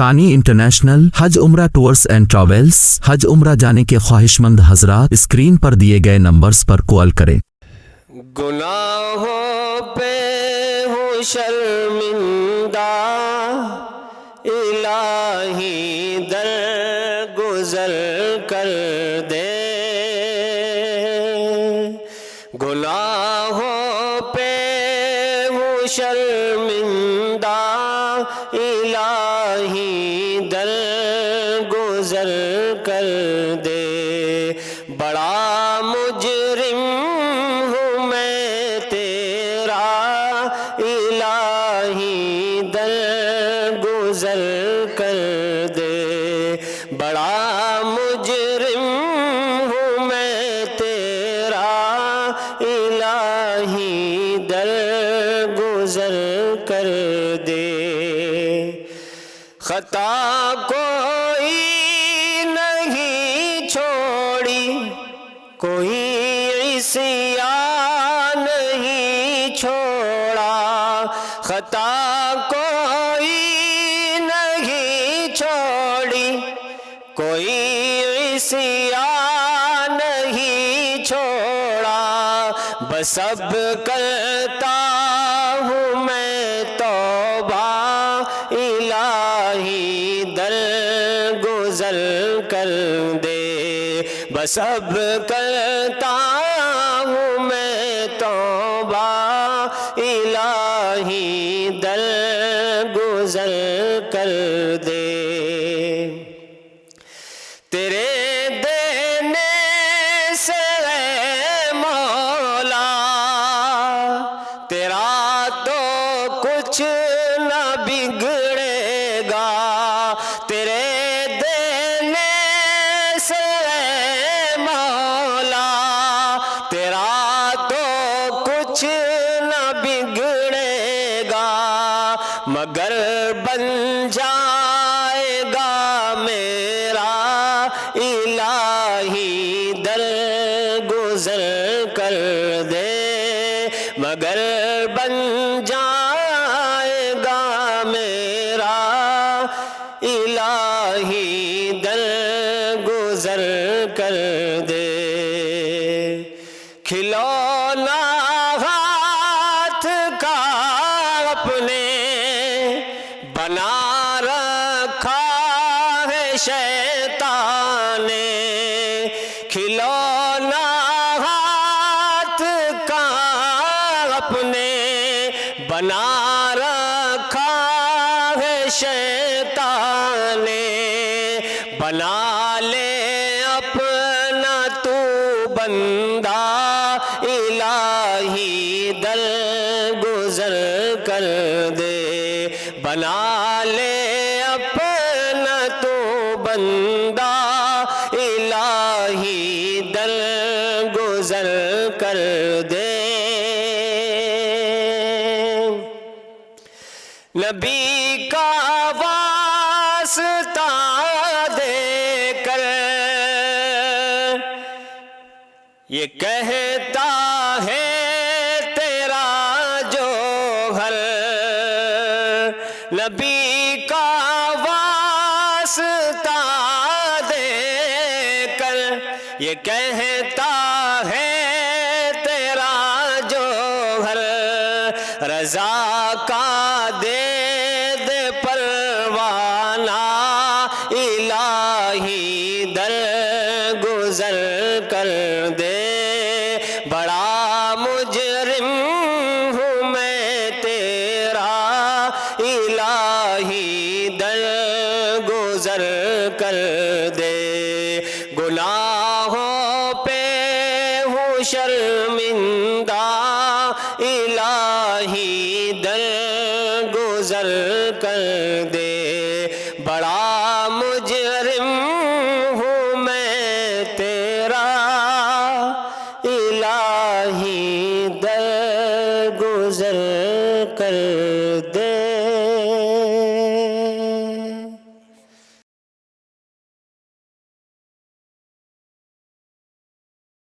ثانی انٹرنیشنل حج عمرہ tours and travels. حج عمرہ جانے کے خواہش مند حضرات اسکرین پر دیے گئے نمبرز پر کال کریں۔ گناہوں پہ ہوں شرمندہ، الہی درگزر کر دے۔ گناہوں پہ ہوں شرمندہ، الہی درگزر کر دے۔ بڑا مجرم ہوں میں تیرا، الہی درگزر کر دے۔ بڑا مجرم ہوں میں تیرا، الہی درگزر کر دے۔ خطا کوئی نہیں چھوڑی، کوئی عصیان نہیں چھوڑا۔ خطا کوئی نہیں چھوڑی، کوئی عصیان نہیں چھوڑا۔ بس اب کرتا ہوں میں توبہ، الہی درگزر کر دے۔ بس اب کرتا ہوں میں توبہ، الہی درگزر کر دے۔ تیرے دینے سے اے مولا، تیرا تو کچھ نہ بگڑے گا۔ تیرے دینے سے اے مولا، تیرا تو کچھ نہ بگڑے گا، مگر بن جائے گا میرا، الہی درگزر کر دے۔ مگر بن جائے گا میرا، الہی درگزر کر دے۔ کھلونا ہاتھ کا اپنے بنا رکھا ہے شیطان نے۔ کھلونا ہاتھ کا اپنے بنا رکھا ہے شیطان نے۔ بنا لے اپنا تو بندہ، الہی درگزر کر دے۔ بنا لے اپنا تو بندہ، الہی درگزر کر دے۔ نبی کا واسطہ دے کر یہ کہتا ہے تیرا جوہر، نبی کا واسطہ دے کر یہ کہتا ہے تیرا جوہر، رضا کا دے دے پروانہ، الہی درگزر کر دے۔ بڑا مجرم ہوں میں تیرا، الہی درگزر کر دے۔ گناہوں پہ ہوں شرمندہ، الہی درگزر کر دے۔ بڑا مجرم ہوں میں تیرا، الہی درگزر کر